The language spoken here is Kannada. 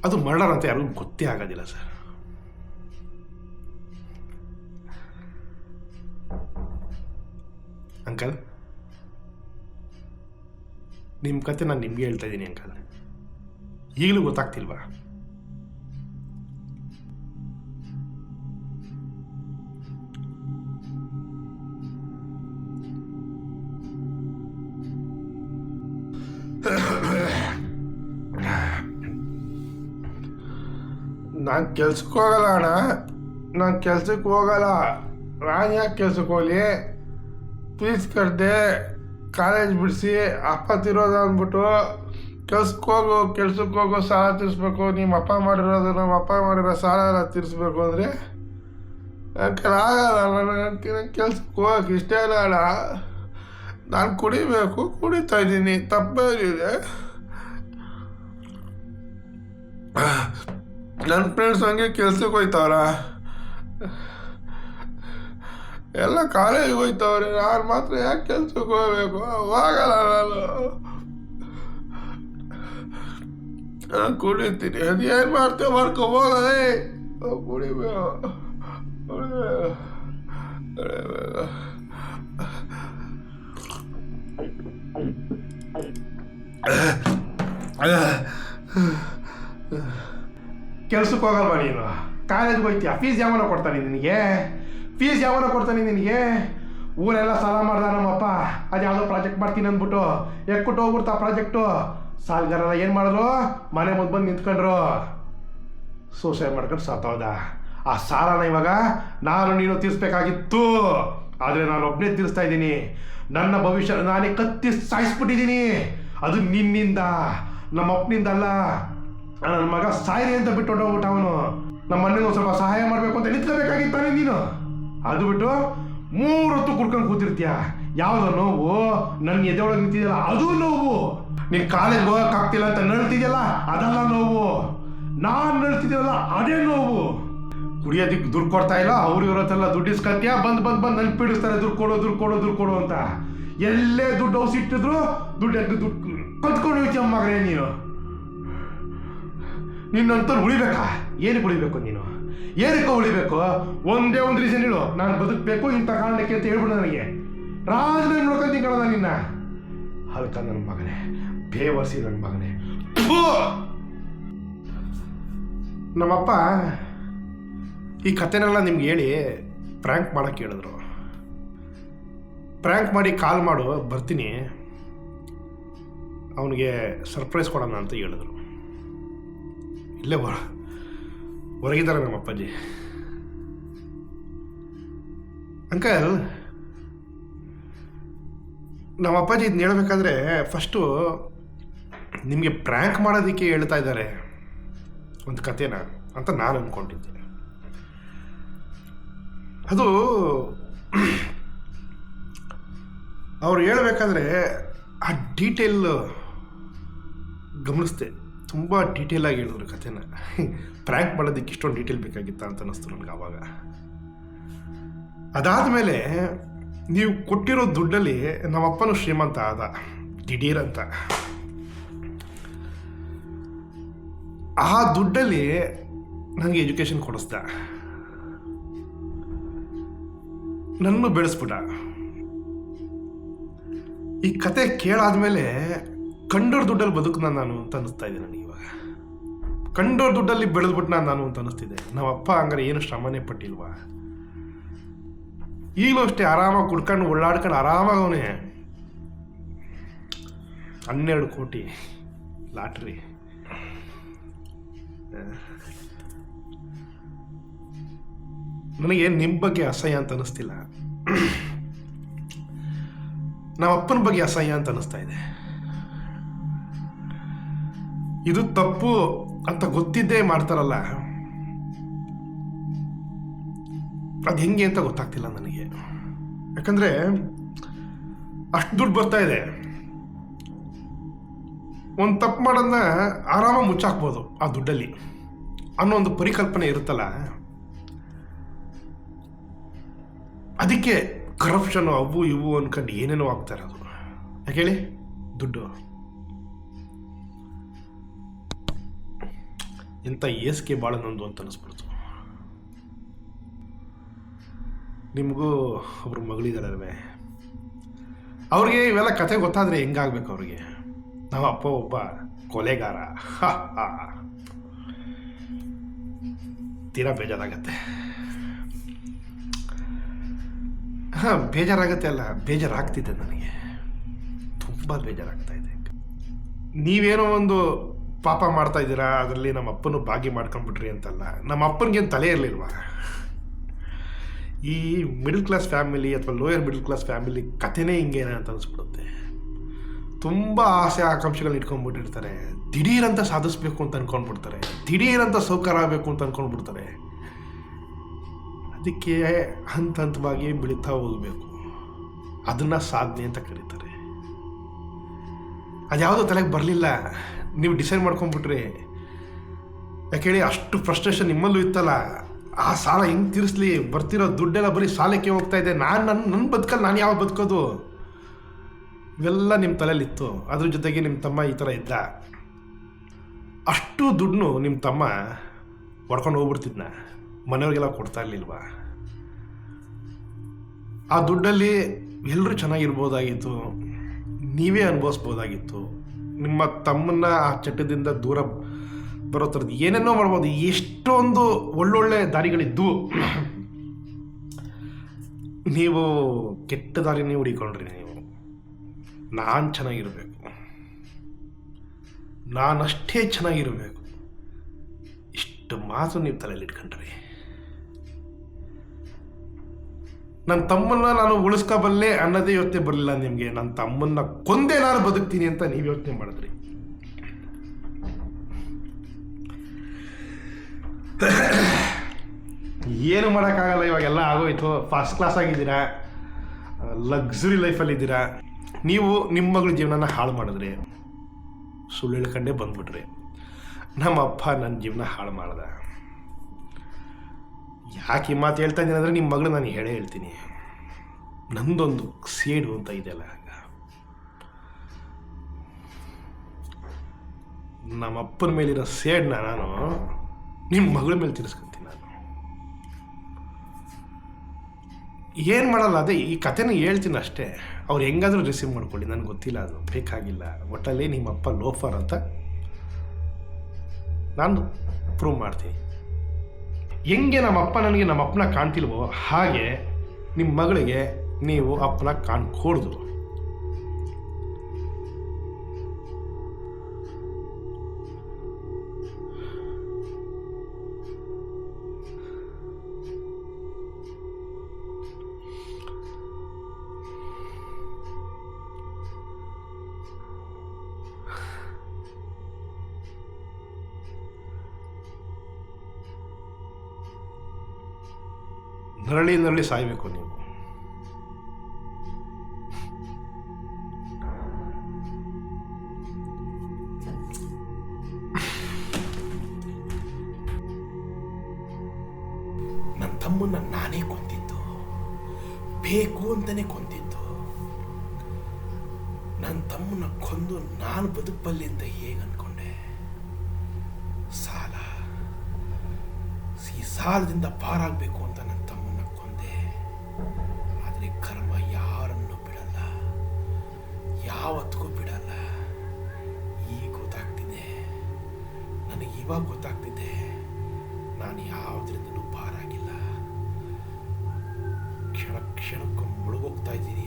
ಅದು ಮರ್ಡರ್ ಅಂತ ಯಾರಿಗೂ ಗೊತ್ತೇ ಆಗೋದಿಲ್ಲ ಸರ್. ಅಂಕಲ್, ನಿಮ್ಮ ಕತೆ ನಾನು ನಿಮಗೆ ಹೇಳ್ತಾ ಇದ್ದೀನಿ ಅಂಕಲ್. ಈಗಲೂ ಗೊತ್ತಾಗ್ತಿಲ್ವಾ? ನಾನು ಕೆಲ್ಸಕ್ಕೆ ಹೋಗಲ್ಲ ಅಣ್ಣ, ನಾನು ಕೆಲ್ಸಕ್ಕೆ ಹೋಗಲ್ಲ. ನಾನು ಯಾಕೆ ಕೆಲ್ಸಕ್ಕೆ ಹೋಗಲಿ? ಫೀಸ್ ಕಟ್ಟಿದೆ, ಕಾಲೇಜ್ ಬಿಡಿಸಿ ಅಪ್ಪತ್ತಿರೋದು ಅಂದ್ಬಿಟ್ಟು ಕೆಲ್ಸಕ್ಕೆ ಹೋಗೋ ಸಾಲ ತೀರಿಸ್ಬೇಕು. ನಿಮ್ಮ ಅಪ್ಪ ಮಾಡಿರೋದು ನಮ್ಮ ಅಪ್ಪ ಮಾಡಿರೋ ಸಾಲ ಎಲ್ಲ ತೀರಿಸ್ಬೇಕು ಅಂದರೆ ಆಗಲ್ಲ. ನನಗೆ ಕೆಲ್ಸಕ್ಕೆ ಹೋಗಕ್ಕೆ ಇಷ್ಟ ಇಲ್ಲ ಅಣ್ಣ. ನಾನು ಕುಡಿತಾ ಇದ್ದೀನಿ, ತಪ್ಪೇನಿದೆ? ನನ್ನ ಫ್ರೆಂಡ್ಸ್ ಹಂಗೆ ಕೆಲ್ಸಕ್ಕೆ ಹೋಯ್ತವ್ರ, ಎಲ್ಲ ಕಾಲೇಜಿಗೆ ಹೋಯ್ತವ್ರೆ. ನಾನು ಮಾತ್ರ ಯಾಕೆ ಕೆಲ್ಸಕ್ಕೆ ಹೋಗ್ಬೇಕು? ಹೋಗಲ್ಲ ನಾನು ಕುಡಿತೀನಿ. ಅದೇನು ಮಾಡ್ತೇವೆ ಮಾಡ್ಕೊಬೋದೇ? ಕುಡಿಬೇಕು. ಕೆಲ್ಸಕ್ಕೆ ಹೋಗಲ್ವಾ ನೀನು? ಕಾಲೇಜ್ಗೆ ಹೋಗ್ತೀಯ, ಫೀಸ್ ಯಾವನ ಕೊಡ್ತಾನೆ ನಿನಗೆ? ಊರೆಲ್ಲ ಸಾಲ ಮಾಡ್ದ ನಮ್ಮಪ್ಪ. ಅದು ಯಾವುದೋ ಪ್ರಾಜೆಕ್ಟ್ ಮಾಡ್ತೀನಿ ಅಂದ್ಬಿಟ್ಟು ಎಕ್ಬಿಟ್ಟು ಹೋಗ್ಬಿಡ್ತಾ ಪ್ರಾಜೆಕ್ಟು. ಸಾಲಗಾರರ ಏನು ಮಾಡಿದ್ರು? ಮನೆ ಮುಂದೆ ಬಂದು ನಿಂತ್ಕೊಂಡ್ರು, ಸೂಸೈಡ್ ಮಾಡ್ಕೊಂಡು ಸತ್ತೋದ. ಆ ಸಾಲನ ಇವಾಗ ನಾನು ನೀನು ತೀರಿಸ್ಬೇಕಾಗಿತ್ತು, ಆದರೆ ನಾನು ಒಬ್ಬನೇ ತೀರಿಸ್ತಾ ಇದ್ದೀನಿ. ನನ್ನ ಭವಿಷ್ಯ ನಾನೇ ಕತ್ತಿ ಸಾಯಿಸ್ಬಿಟ್ಟಿದ್ದೀನಿ. ಅದು ನಿನ್ನಿಂದ, ನಮ್ಮ ಅಪ್ಪನಿಂದ ಅಲ್ಲ. ನನ್ನ ಮಗ ಸಾಯಿರಿ ಅಂತ ಬಿಟ್ಟು ಹೊಟ್ಟೋಗ್ಬಿಟ್ಟ ಅವನು. ನಮ್ಮ ಅಣ್ಣನಿಗೆ ಒಂದು ಸ್ವಲ್ಪ ಸಹಾಯ ಮಾಡಬೇಕು ಅಂತ ನಿಂತ್ಕೋಬೇಕಾಗಿತ್ತಾನೆ ನೀನು. ಅದು ಬಿಟ್ಟು 3 ಹೊತ್ತು ಕುಡ್ಕೊಂಡು ಕೂತಿರ್ತೀಯ. ಯಾವುದೋ ನೋವು ನನ್ನ ಎದೆ ಒಳಗೆ ನಿಂತಿದೆಯಲ್ಲ ಅದು ನೋವು. ನೀನು ಕಾಲೇಜ್ಗೆ ಹೋಗೋಕ್ಕಾಗ್ತಿಲ್ಲ ಅಂತ ನಳ್ತಿದೆಯಲ್ಲ ಅದಲ್ಲ ನೋವು. ನಾನು ನಳ್ತಿದ್ದೀವಲ್ಲ ಅದೇ ನೋವು. ಕುಡಿಯೋದಕ್ಕೆ ದುಡ್ಡು ಕೊಡ್ತಾ ಇಲ್ಲ, ಅವ್ರು ಇರೋತ್ತೆಲ್ಲ ದುಡ್ಡು ಇಸ್ಕೊತೀಯ. ಬಂದು ನನ್ನ ಪೀಡಿಸ್ತಾರೆ, ದುಡ್ಡು ಕೊಡು ಅಂತ. ಎಲ್ಲೇ ದುಡ್ಡು ಔಸಿಟ್ಟಿದ್ರು ದುಡ್ಡು ಕತ್ಕೊಂಡು ಹೋಗ್ತೀಯ ಮಗನೇ ನೀನು. ನಿನ್ನಂತವ್ರು ಉಳಿಬೇಕಾ? ಏನಕ್ಕೆ ಉಳಿಬೇಕು ನೀನು? ಏನಕ್ಕೆ ಉಳಿಬೇಕು? ಒಂದೇ ಒಂದು ರೀಸನ್ ಹೇಳು, ನಾನು ಬದುಕಬೇಕು ಇಂಥ ಕಾರಣಕ್ಕೆ ಅಂತ ಹೇಳ್ಬಿಡು ನನಗೆ. ರಾಜನ ನೋಡ್ಕೊಂತೀನಿ ಕಣದ ನಿನ್ನ. ಹಲ್ಕ ನನ್ನ ಮಗನೇ, ಬೇವರ್ಸಿ ನನ್ನ ಮಗನೇ. ನಮ್ಮಪ್ಪ ಈ ಕಥೆನೆಲ್ಲ ನಿಮ್ಗೆ ಹೇಳಿ ಪ್ರ್ಯಾಂಕ್ ಮಾಡೋಕ್ಕೆ ಹೇಳಿದ್ರು. ಪ್ರ್ಯಾಂಕ್ ಮಾಡಿ ಕಾಲ್ ಮಾಡು, ಬರ್ತೀನಿ, ಅವನಿಗೆ ಸರ್ಪ್ರೈಸ್ ಕೊಡೋಣ ಅಂತ ಹೇಳಿದ್ರು. ಇಲ್ಲೇ ಹೊರಗಿದ್ದಾರೆ ನಮ್ಮ ಅಪ್ಪಾಜಿ. ಅಂಕಲ್, ನಮ್ಮ ಅಪ್ಪಾಜಿ ಇದನ್ನ ಹೇಳ್ಬೇಕಾದ್ರೆ ಫಸ್ಟು ನಿಮಗೆ ಪ್ರ್ಯಾಂಕ್ ಮಾಡೋದಕ್ಕೆ ಹೇಳ್ತಾ ಇದ್ದಾರೆ ಒಂದು ಕಥೆನ ಅಂತ ನಾನು ಅಂದ್ಕೊಂಡಿದ್ದೆ. ಅದು ಅವ್ರು ಹೇಳ್ಬೇಕಾದ್ರೆ ಆ ಡೀಟೇಲ್ ಗಮನಿಸ್ದೆ. ತುಂಬ ಡೀಟೇಲಾಗಿ ಹೇಳಿದ್ರು ಕಥೆನ. ಪ್ರ್ಯಾಂಕ್ ಮಾಡೋದಕ್ಕೆ ಇಷ್ಟೊಂದು ಡೀಟೇಲ್ ಬೇಕಾಗಿತ್ತ ಅಂತ ಅನ್ನಿಸ್ತು ನನಗೆ ಆವಾಗ. ಅದಾದಮೇಲೆ ನೀವು ಕೊಟ್ಟಿರೋ ದುಡ್ಡಲ್ಲಿ ನಮ್ಮಪ್ಪನೂ ಶ್ರೀಮಂತ ಆದ ದಿಢೀರಂತ. ಆ ದುಡ್ಡಲ್ಲಿ ನನಗೆ ಎಜುಕೇಷನ್ ಕೊಡಿಸ್ದ, ನನ್ನ ಬೆಳೆಸ್ಬಿಟ್ಟ. ಈ ಕತೆ ಕೇಳಾದ್ಮೇಲೆ ಕಂಡೋರ್ ದುಡ್ಡಲ್ಲಿ ಬದುಕುನ ನಾನು ಅಂತ ಅನ್ನಿಸ್ತಾ ಇದೆ ನನಗೆ ಇವಾಗ. ಕಂಡೋರ್ ದುಡ್ಡಲ್ಲಿ ಬೆಳೆದ್ಬಿಟ್ಟು ನಾನು ಅಂತ ಅನ್ನಿಸ್ತಿದೆ. ನಮ್ಮಪ್ಪ ಹಂಗಾರೆ ಏನು ಶ್ರಮನೇ ಪಟ್ಟಿಲ್ವಾ? ಈಗಲೂ ಅಷ್ಟೇ ಆರಾಮಾಗಿ ಕುಡ್ಕೊಂಡು ಓಡಾಡ್ಕೊಂಡು ಆರಾಮಾಗವನೇ. 12 ಕೋಟಿ ಲಾಟ್ರಿ. ನನಗೆ ನಿಮ್ಮ ಬಗ್ಗೆ ಅಸಹ್ಯ ಅಂತ ಅನ್ನಿಸ್ತಿಲ್ಲ, ನಮ್ಮ ಅಪ್ಪನ ಬಗ್ಗೆ ಅಸಹ್ಯ ಅಂತ ಅನ್ನಿಸ್ತಾ ಇದೆ. ಇದು ತಪ್ಪು ಅಂತ ಗೊತ್ತಿದ್ದೇ ಮಾಡ್ತಾರಲ್ಲ, ಅದು ಹೆಂಗೆ ಅಂತ ಗೊತ್ತಾಗ್ತಿಲ್ಲ ನನಗೆ. ಯಾಕಂದರೆ ಅಷ್ಟು ದುಡ್ಡು ಬರ್ತಾ ಇದೆ, ಒಂದು ತಪ್ಪು ಮಾಡೋದನ್ನ ಆರಾಮಾಗಿ ಮುಚ್ಚಾಕ್ಬೋದು ಆ ದುಡ್ಡಲ್ಲಿ ಅನ್ನೋ ಒಂದು ಪರಿಕಲ್ಪನೆ ಇರುತ್ತಲ್ಲ. ಅದಕ್ಕೆ ಕರಪ್ಷನು ಅವು ಇವು ಅನ್ಕೊಂಡು ಏನೇನೋ ಆಗ್ತಾ ಇರೋದು. ಯಾಕೆ ಹೇಳಿ? ದುಡ್ಡು. ಇಂಥ ಏಸ್ಗೆ ಭಾಳ ನಂದು ಅಂತ ಅನಿಸ್ಬಿಡ್ತು. ನಿಮಗೂ ಒಬ್ರು ಮಗಳಿದ್ದಾರಲ್ವೇ, ಅವ್ರಿಗೆ ಇವೆಲ್ಲ ಕತೆ ಗೊತ್ತಾದರೆ ಹೆಂಗಾಗ್ಬೇಕು ಅವ್ರಿಗೆ. ನಮ್ಮ ಅಪ್ಪ ಒಬ್ಬ ಕೊಲೆಗಾರ. ತೀರಾ ಬೇಜಾರಾಗತ್ತೆ. ಬೇಜಾರಾಗತ್ತೆ ಅಲ್ಲ, ಬೇಜಾರಾಗ್ತಿದೆ ನನಗೆ, ತುಂಬ ಬೇಜಾರಾಗ್ತಾ ಇದೆ. ನೀವೇನೋ ಒಂದು ಪಾಪ ಮಾಡ್ತಾ ಇದ್ದೀರಾ, ಅದರಲ್ಲಿ ನಮ್ಮ ಅಪ್ಪನೂ ಭಾಗಿ ಮಾಡ್ಕೊಂಡ್ಬಿಟ್ರಿ ಅಂತಲ್ಲ. ನಮ್ಮ ಅಪ್ಪನಿಗೇನು ತಲೆ ಇರಲಿಲ್ವಾ? ಈ ಮಿಡಲ್ ಕ್ಲಾಸ್ ಫ್ಯಾಮಿಲಿ ಅಥವಾ ಲೋಯರ್ ಮಿಡಲ್ ಕ್ಲಾಸ್ ಫ್ಯಾಮಿಲಿ ಕಥೆನೇ ಹಿಂಗೇನ ಅಂತ ಅನಿಸ್ಬಿಡುತ್ತೆ. ತುಂಬ ಆಸೆ ಆಕಾಂಕ್ಷೆಗಳು ಇಟ್ಕೊಂಡ್ಬಿಟ್ಟಿರ್ತಾರೆ. ದಿಢೀರಂತ ಸಾಧಿಸ್ಬೇಕು ಅಂತ ಅಂದ್ಕೊಂಡ್ಬಿಡ್ತಾರೆ, ದಿಢೀರಂತ ಸೌಕರ್ಯ ಆಗಬೇಕು ಅಂತ ಅಂದ್ಕೊಂಡ್ಬಿಡ್ತಾರೆ. ಅದಕ್ಕೆ ಹಂತ ಹಂತವಾಗಿ ಬೆಳೀತಾ ಹೋಗಬೇಕು, ಅದನ್ನು ಸಾಧನೆ ಅಂತ ಕರೀತಾರೆ. ಅದ್ಯಾವುದೋ ತಲೆಗೆ ಬರಲಿಲ್ಲ, ನೀವು ಡಿಸೈಡ್ ಮಾಡ್ಕೊಂಡ್ಬಿಟ್ರಿ. ಯಾಕೇಳಿ ಅಷ್ಟು ಫ್ರಸ್ಟ್ರೇಷನ್ ನಿಮ್ಮಲ್ಲೂ ಇತ್ತಲ್ಲ, ಆ ಸಾಲ ಹೆಂಗೆ ತೀರಿಸ್ಲಿ, ಬರ್ತಿರೋ ದುಡ್ಡೆಲ್ಲ ಬರೀ ಸಾಲಕ್ಕೆ ಹೋಗ್ತಾ ಇದೆ, ನನ್ನ ಬದುಕಲ್ಲಿ ನಾನು ಯಾವ ಬದುಕೋದು, ಇವೆಲ್ಲ ನಿಮ್ಮ ತಲೆಯಲ್ಲಿತ್ತು. ಅದ್ರ ಜೊತೆಗೆ ನಿಮ್ಮ ತಮ್ಮ ಈ ಥರ ಇದ್ದ. ಅಷ್ಟು ದುಡ್ಡು ನಿಮ್ಮ ತಮ್ಮ ಹೊಡ್ಕೊಂಡು ಹೋಗ್ಬಿಡ್ತಿದ್ನ, ಮನೆಯವ್ರಿಗೆಲ್ಲ ಕೊಡ್ತಾ ಇರಲಿಲ್ವ? ಆ ದುಡ್ಡಲ್ಲಿ ಎಲ್ಲರೂ ಚೆನ್ನಾಗಿರ್ಬೋದಾಗಿತ್ತು, ನೀವೇ ಅನುಭವಿಸ್ಬೋದಾಗಿತ್ತು. ನಿಮ್ಮ ತಮ್ಮನ್ನ ಆ ಚಟದಿಂದ ದೂರ ಬರೋ ಥರದ್ದು ಏನೇನೋ ಮಾಡ್ಬೋದು. ಎಷ್ಟೊಂದು ಒಳ್ಳೊಳ್ಳೆ ದಾರಿಗಳಿದ್ದವು. ನೀವು ಕೆಟ್ಟ ದಾರಿನೇ ಹುಡಿಕೊಂಡ್ರಿ. ನೀವು ನಾನು ಚೆನ್ನಾಗಿರಬೇಕು, ನಾನಷ್ಟೇ ಚೆನ್ನಾಗಿರಬೇಕು, ಇಷ್ಟು ಮಾತು ನೀವು ತಲೆಯಲ್ಲಿ ಇಟ್ಕೊಂಡ್ರಿ. ನನ್ನ ತಮ್ಮನ್ನ ನಾನು ಉಳಿಸ್ಕೋಬಲ್ಲೆ ಅನ್ನೋದೇ ಯೋಚನೆ ಬರಲಿಲ್ಲ ನಿಮಗೆ. ನನ್ನ ತಮ್ಮನ್ನ ಕೊಂದೇ ನಾನು ಬದುಕ್ತೀನಿ ಅಂತ ನೀವು ಯೋಚನೆ ಮಾಡಿದ್ರಿ. ಏನು ಮಾಡೋಕ್ಕಾಗಲ್ಲ, ಇವಾಗೆಲ್ಲ ಆಗೋಯ್ತು. ಫಸ್ಟ್ ಕ್ಲಾಸ್ ಆಗಿದ್ದೀರಾ, ಲಕ್ಸುರಿ ಲೈಫಲ್ಲಿದ್ದೀರಾ. ನೀವು ನಿಮ್ಮ ಮಗಳ ಜೀವನನ ಹಾಳು ಮಾಡಿದ್ರಿ, ಸುಳ್ಳು ಹೇಳ್ಕೊಂಡೇ ಬಂದ್ಬಿಟ್ರಿ. ನಮ್ಮ ಅಪ್ಪ ನನ್ನ ಜೀವನ ಹಾಳು ಮಾಡ್ದ. ಯಾಕೆ ಈ ಮಾತು ಹೇಳ್ತಾ ಇದ್ದೀನಿ ಅಂದರೆ, ನಿಮ್ಮ ಮಗಳು ನಾನು ಹೇಳೇ ಹೇಳ್ತೀನಿ. ನಂದೊಂದು ಸೇಡು ಅಂತ ಇದೆಯಲ್ಲ, ನಮ್ಮ ಅಪ್ಪನ ಮೇಲಿರೋ ಸೇಡನ್ನ ನಾನು ನಿಮ್ಮ ಮಗಳ ಮೇಲೆ ತಿರ್ಸ್ಕೊತೀನಿ. ನಾನು ಏನು ಮಾಡಲ್ಲ, ಅದೇ ಈ ಕಥೆನ ಹೇಳ್ತೀನಿ ಅಷ್ಟೇ. ಅವ್ರು ಹೆಂಗಾದರೂ ರಿಸೀವ್ ಮಾಡ್ಕೊಳ್ಳಿ, ನನಗೆ ಗೊತ್ತಿಲ್ಲ, ಅದು ಬೇಕಾಗಿಲ್ಲ. ಒಟ್ಟಲ್ಲಿ ನಿಮ್ಮಪ್ಪ ಲೋಫರ್ ಅಂತ ನಾನು ಪ್ರೂವ್ ಮಾಡ್ತೀನಿ. ಹೆಂಗೆ ನಮ್ಮ ಅಪ್ಪ ನನಗೆ ನಮ್ಮ ಅಪ್ಪನ ಕಾಣ್ತಿಲ್ವೋ ಹಾಗೆ ನಿಮ್ಮ ಮಗಳಿಗೆ ನೀವು ಅಪ್ಪನ ಕಾಣ್ಕೊಡ್ದು. ನರಳಿ ಸಾಯಬೇಕು ನೀವು. ನನ್ನ ತಮ್ಮನ್ನ ನಾನೇ ಕೊಂದಿದ್ದು, ಬೇಕು ಅಂತಲೇ ಕೊಂದಿದ್ದು. ನನ್ನ ತಮ್ಮನ್ನ ಕೊಂದು ನಾನು ಬದುಕಬಲ್ಲೆ ಅಂತ ಹೇಗೆ ಅನ್ಕೊಂಡೆ? ಸಾಲ, ಈ ಸಾಲದಿಂದ ಪಾರಾಗಬೇಕು ಅಂತ ನನ್ನ ತಮ್ಮನ್ನ ಕೊಂದೆ. ಆದರೆ ಕರ್ಮ ಯಾರನ್ನು ಬಿಡಲ್ಲ, ಯಾವತ್ತಿಗೂ ಬಿಡಲ್ಲ. ಈಗ ಗೊತ್ತಾಗ್ತಿದೆ ನನಗೆ, ಇವಾಗ ಗೊತ್ತಾಗ್ತಿದೆ ನಾನು ಯಾವುದರಿಂದಲೂ ಪಾರಾಗಿಲ್ಲ. ಕ್ಷಣ ಕ್ಷಣಕ್ಕೂ ಮುಳುಗೋಗ್ತಾ ಇದ್ದೀನಿ.